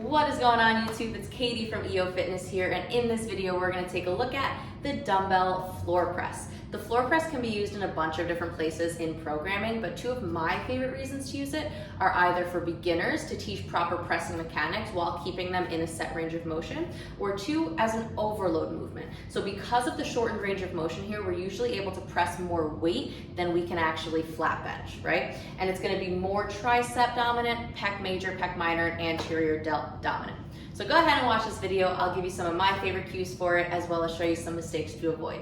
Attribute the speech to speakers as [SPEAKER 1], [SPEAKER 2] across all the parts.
[SPEAKER 1] What is going on YouTube? It's Katie from EO Fitness here, and in this video we're going to take a look at the dumbbell floor press. The floor press can be used in a bunch of different places in programming, but two of my favorite reasons to use it are either for beginners to teach proper pressing mechanics while keeping them in a set range of motion, or two, as an overload movement. So because of the shortened range of motion here, we're usually able to press more weight than we can actually flat bench, right? And it's going to be more tricep dominant, pec major, pec minor, and anterior delt dominant. So go ahead and watch this video. I'll give you some of my favorite cues for it, as well as show you some mistakes to avoid.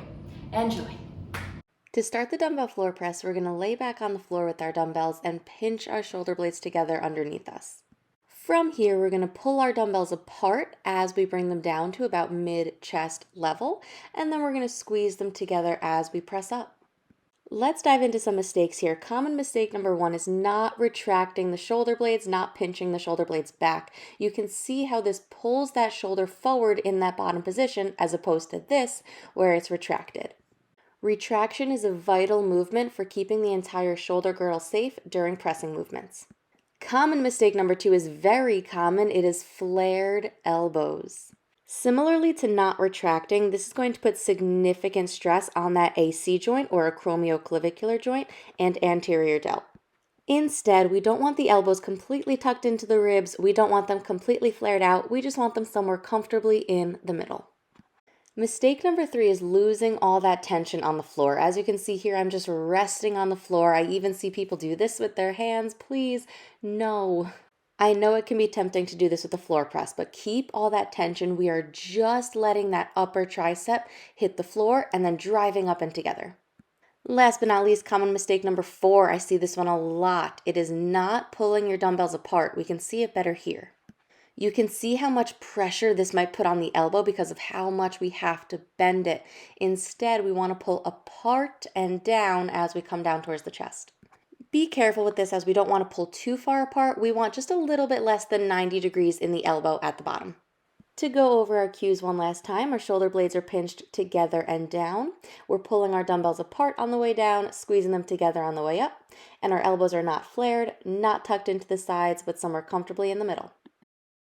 [SPEAKER 1] Enjoy. To start the dumbbell floor press, we're going to lay back on the floor with our dumbbells and pinch our shoulder blades together underneath us. From here, we're going to pull our dumbbells apart as we bring them down to about mid-chest level, and then we're going to squeeze them together as we press up. Let's dive into some mistakes here. Common mistake number one is not retracting the shoulder blades, not pinching the shoulder blades back. You can see how this pulls that shoulder forward in that bottom position as opposed to this where it's retracted. Retraction is a vital movement for keeping the entire shoulder girdle safe during pressing movements. Common mistake number two is very common. It is flared elbows. Similarly to not retracting, this is going to put significant stress on that AC joint or acromioclavicular joint and anterior delt. Instead, we don't want the elbows completely tucked into the ribs. We don't want them completely flared out. We just want them somewhere comfortably in the middle. Mistake number three is losing all that tension on the floor. As you can see here, I'm just resting on the floor. I even see people do this with their hands. Please, no. I know it can be tempting to do this with the floor press, but keep all that tension. We are just letting that upper tricep hit the floor and then driving up and together. Last but not least, common mistake number four. I see this one a lot. It is not pulling your dumbbells apart. We can see it better here. You can see how much pressure this might put on the elbow because of how much we have to bend it. Instead, we want to pull apart and down as we come down towards the chest. Be careful with this as we don't want to pull too far apart. We want just a little bit less than 90 degrees in the elbow at the bottom. To go over our cues one last time, our shoulder blades are pinched together and down. We're pulling our dumbbells apart on the way down, squeezing them together on the way up, and our elbows are not flared, not tucked into the sides, but somewhere comfortably in the middle.